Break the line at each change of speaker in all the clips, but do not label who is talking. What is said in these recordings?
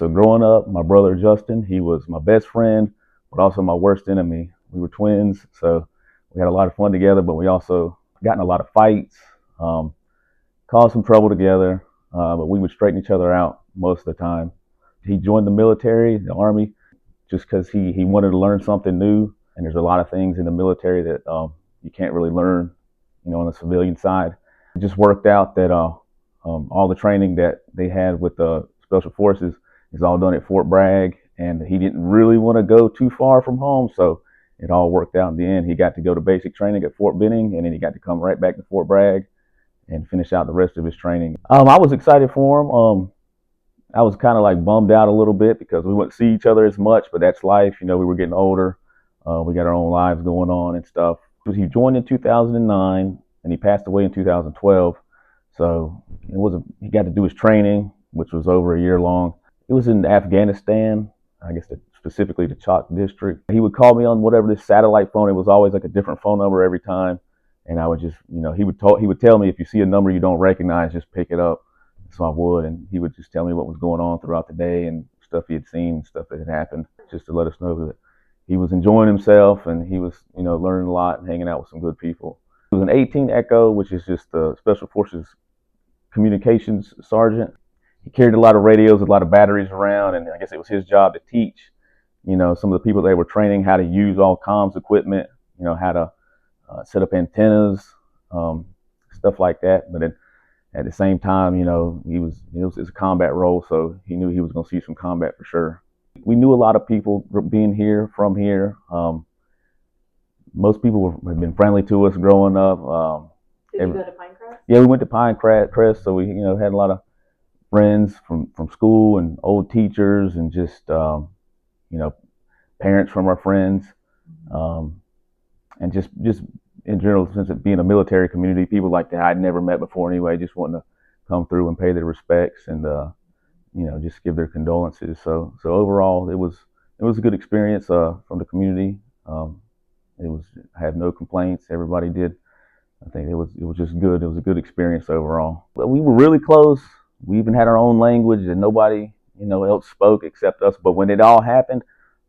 So growing up, my brother Justin, he was my best friend, but also my worst enemy. We were twins, so we had a lot of fun together, but we also got in a lot of fights, um, caused some trouble together, but we would straighten each other out most of the time. He joined the military, the Army, just because he wanted to learn something new. And there's a lot of things in the military that you can't really learn, on the civilian side. It just worked out that all the training that they had with the Special Forces is all done at Fort Bragg, and he didn't really want to go too far from home, so it all worked out in the end. He got to go to basic training at Fort Benning, and then he got to come right back to Fort Bragg and finish out the rest of his training. I was excited for him. I was kind of like bummed out a little bit because we wouldn't see each other as much, but that's life. We were getting older. We got our own lives going on and stuff. He joined in 2009, and he passed away in 2012. So he got to do his training, which was over a year long. It was in Afghanistan, I guess specifically the Chalk district. He would call me on whatever this satellite phone. It was always like a different phone number every time, and I would just, he would tell me, if you see a number you don't recognize, just pick it up. So I would, and he would just tell me what was going on throughout the day and stuff he had seen, stuff that had happened, just to let us know that he was enjoying himself and he was, learning a lot and hanging out with some good people. He was an 18 Echo, which is just the Special Forces communications sergeant. He carried a lot of radios, a lot of batteries around, and I guess it was his job to teach, some of the people they were training how to use all comms equipment, how to set up antennas, stuff like that. But at the same time, it was a combat role, so he knew he was going to see some combat for sure. We knew a lot of people being here, from here. Most people have been friendly to us growing up.
Did you go to Pinecrest?
Yeah, we went to Pinecrest, so we had a lot of friends from school and old teachers and just parents from our friends, and just in general, since it being a military community, people like that I'd never met before anyway, just wanting to come through and pay their respects and just give their condolences. So overall, it was a good experience from the community. I had no complaints. Everybody did. I think it was just good. It was a good experience overall. But we were really close. We even had our own language and nobody else spoke except us. But when it all happened,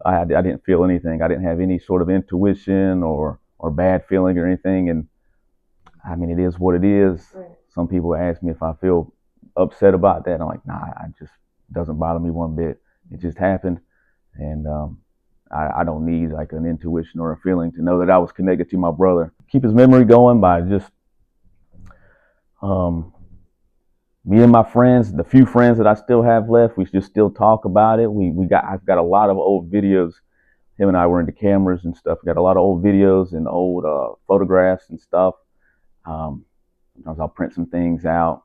I didn't feel anything. I didn't have any sort of intuition or bad feeling or anything. And I mean, it is what it is.
Right.
Some people ask me if I feel upset about that. I'm like, nah, it doesn't bother me one bit. It just happened. And I don't need like an intuition or a feeling to know that I was connected to my brother. Keep his memory going by just me and my friends, the few friends that I still have left, we just still talk about it. I've got a lot of old videos. Him and I were into cameras and stuff. We got a lot of old videos and old photographs and stuff. Sometimes I'll print some things out.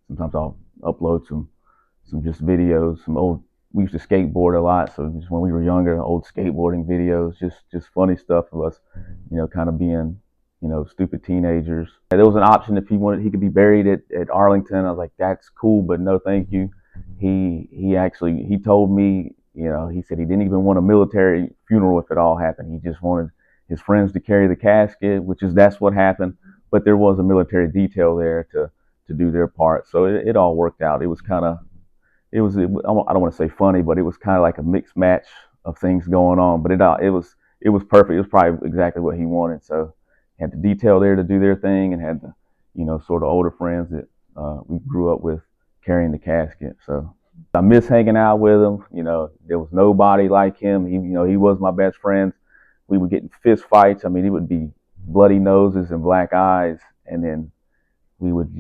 Sometimes I'll upload some just videos, some old. We used to skateboard a lot, so just when we were younger, old skateboarding videos, just funny stuff of us, kind of being, stupid teenagers. There was an option if he wanted, he could be buried at Arlington. I was like, that's cool, but no, thank you. He told me, he said he didn't even want a military funeral if it all happened. He just wanted his friends to carry the casket, that's what happened. But there was a military detail there to do their part, so it all worked out. It was kind of. I don't want to say funny, but it was kind of like a mixed match of things going on. But it was perfect. It was probably exactly what he wanted. So had the detail there to do their thing, and had the sort of older friends that we grew up with carrying the casket. So I miss hanging out with him. There was nobody like him. He was my best friend. We would get in fist fights. I mean, it would be bloody noses and black eyes, and then we would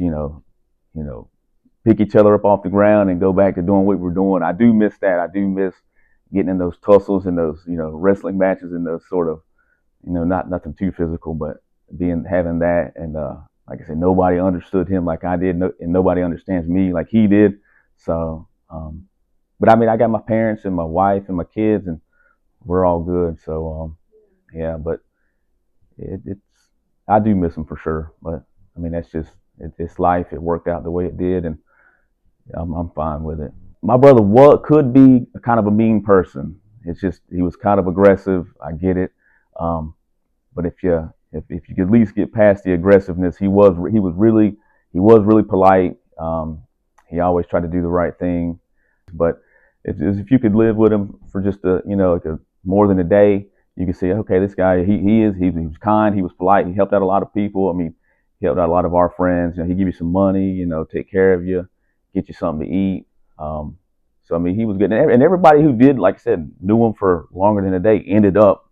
pick each other up off the ground and go back to doing what we were doing. I do miss that. I do miss getting in those tussles and those, wrestling matches and those sort of, nothing too physical, but having that. And like I said, nobody understood him like I did, and nobody understands me like he did. So, but I mean, I got my parents and my wife and my kids, and we're all good. So, yeah, but I do miss him for sure. But I mean, that's just, it's life. It worked out the way it did, and I'm fine with it. My brother could be kind of a mean person. It's just he was kind of aggressive. I get it, but if you could at least get past the aggressiveness, he was really polite. He always tried to do the right thing, but it's if you could live with him for just like a more than a day, you can see, okay, this guy, he was kind, he was polite, he helped out a lot of people. I mean, he helped out a lot of our friends. He give you some money, take care of you, get you something to eat. Um, so I mean, he was good, and everybody who did, like I said, knew him for longer than a day, ended up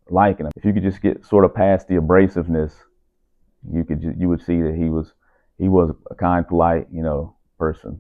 liking him. If you could just get sort of past the abrasiveness, you would see that he was a kind, polite, person.